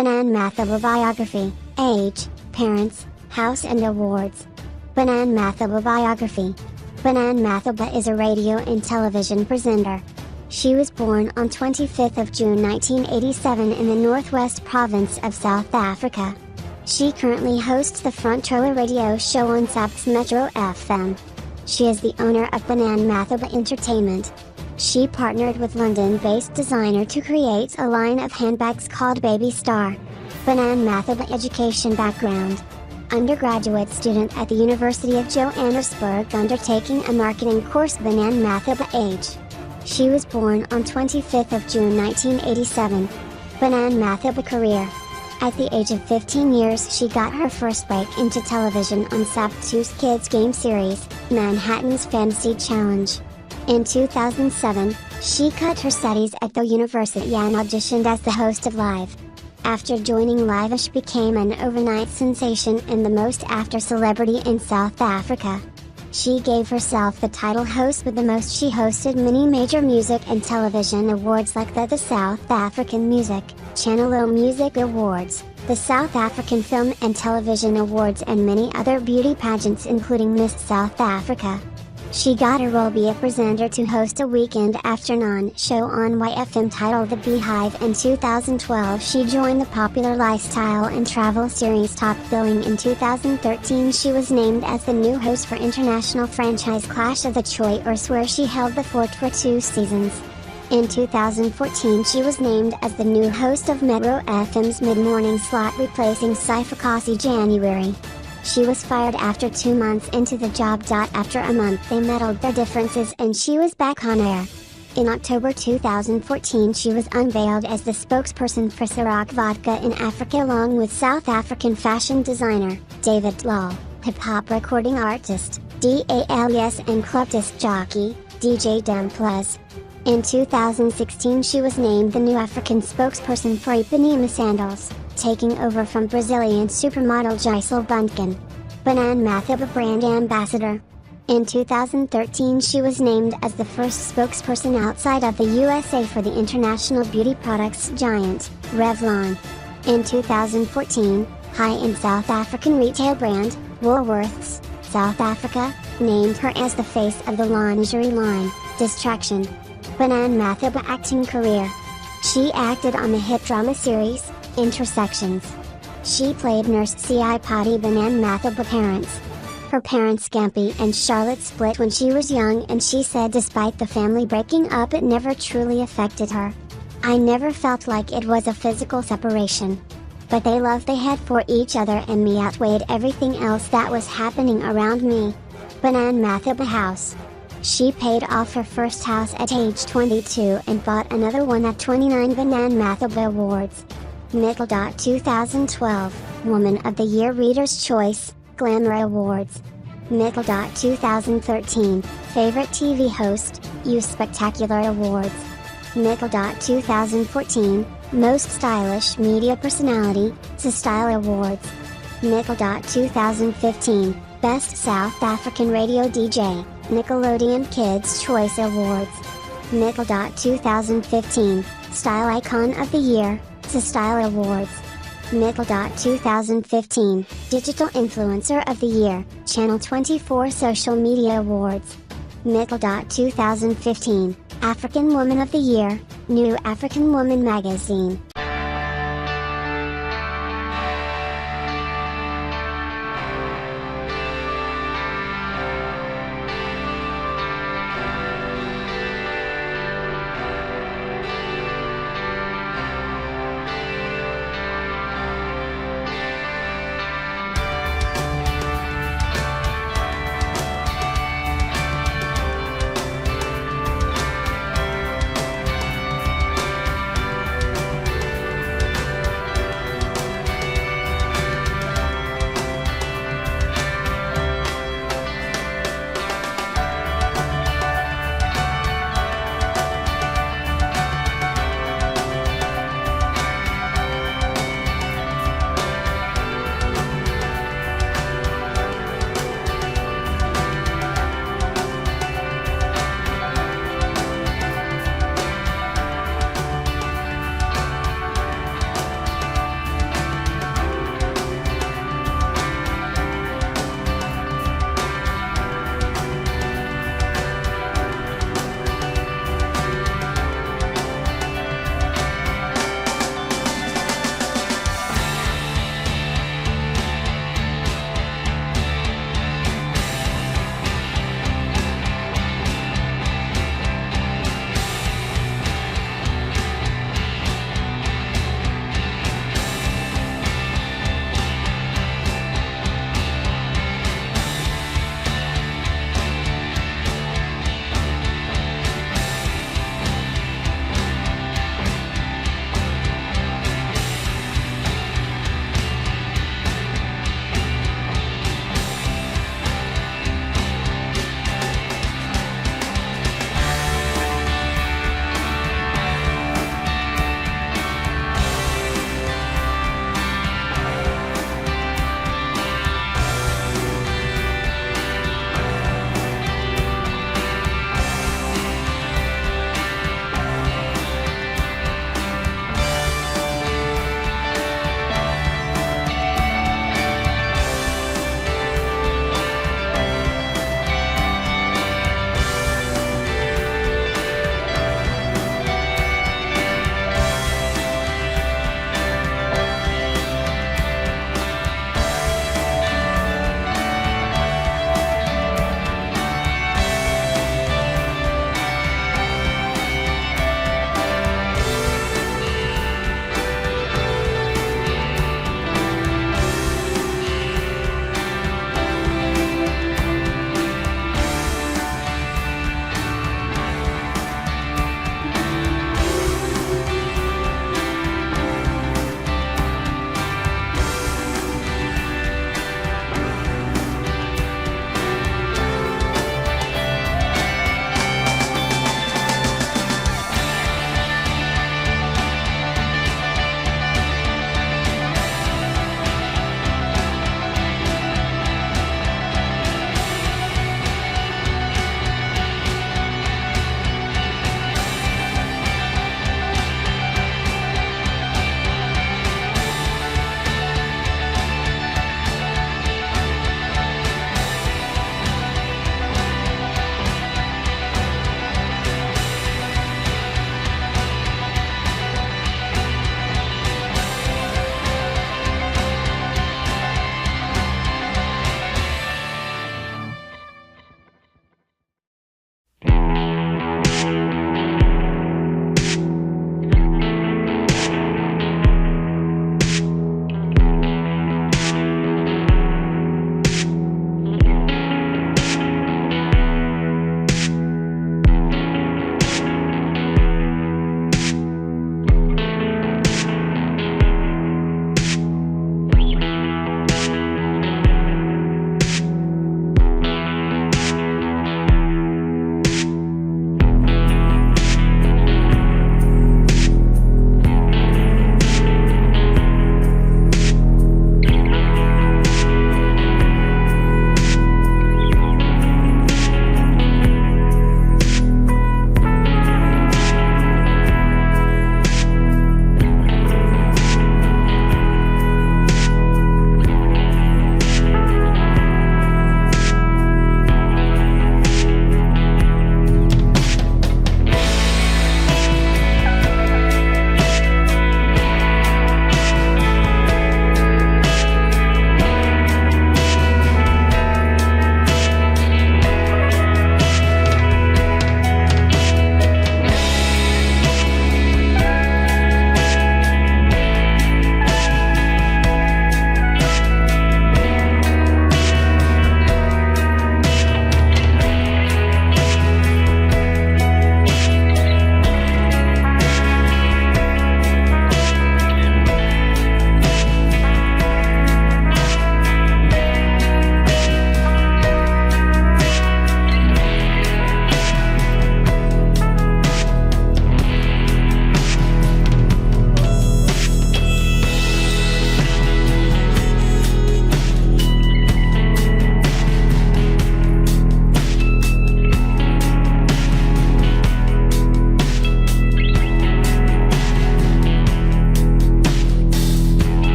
Banan Mathaba Biography, Age, Parents, House and Awards. Banan Mathaba Biography. Banan Mathaba is a radio and television presenter. She was born on 25th of June 1987 in the Northwest Province of South Africa. She currently hosts the Front Row radio show on SABC's Metro FM. She is the owner of Banan Mathaba Entertainment. She partnered with London-based designer to create a line of handbags called Baby Star. Banan Mathaba education background. Undergraduate student at the University of Johannesburg undertaking a marketing course. Banan Mathaba age. She was born on 25th of June 1987. Banan Mathaba career. At the age of 15 years she got her first break into television on SABC2's kids game series, Manhattan's Fantasy Challenge. In 2007, she cut her studies at the university and auditioned as the host of Live. After joining Live, she became an overnight sensation and the most after celebrity in South Africa. She gave herself the title host with the most. She hosted many major music and television awards like the South African Music, Channel O Music Awards, the South African Film and Television Awards and many other beauty pageants including Miss South Africa. She got a role be a presenter to host a weekend afternoon show on YFM titled The Beehive. In 2012 she joined the popular lifestyle and travel series Top Billing. In 2013 she was named as the new host for international franchise Clash of the Choirs, where she held the fort for 2 seasons. In 2014 she was named as the new host of Metro FM's mid-morning slot, replacing Saifa Kasi January. She was fired after 2 months into the job. After a month they settled their differences and she was back on air. In October 2014 she was unveiled as the spokesperson for Ciroc Vodka in Africa along with South African fashion designer, David Lal, hip-hop recording artist, DALS and club disc jockey, DJ Damplez. In 2016 she was named the new African spokesperson for Ipanema Sandals, taking over from Brazilian supermodel Gisele Bündchen. Banan Mathaba brand ambassador. In 2013 she was named as the first spokesperson outside of the USA for the international beauty products giant, Revlon. In 2014, high-end South African retail brand, Woolworths, South Africa, named her as the face of the lingerie line, Distraction. Banan Mathaba acting career. She acted on the hit drama series, Intersections. She played nurse C.I. Patti Banan Mathaba parents. Her parents Scampy and Charlotte split when she was young and she said despite the family breaking up it never truly affected her. I never felt like it was a physical separation. But the love they had for each other and me outweighed everything else that was happening around me. Banan Mathaba house. She paid off her first house at age 22 and bought another one at 29. Banan Mathaba awards. Middle. 2012, Woman of the Year Reader's Choice, Glamour Awards. Middle. 2013, Favorite TV Host, You Spectacular Awards. Middle. 2014, Most Stylish Media Personality, Style Awards. Middle. 2015, Best South African Radio DJ, Nickelodeon Kids' Choice Awards. Middle. 2015, Style Icon of the Year, Style Awards. Middle. 2015, Digital Influencer of the Year, Channel 24 Social Media Awards. Middle. 2015, African Woman of the Year, New African Woman Magazine.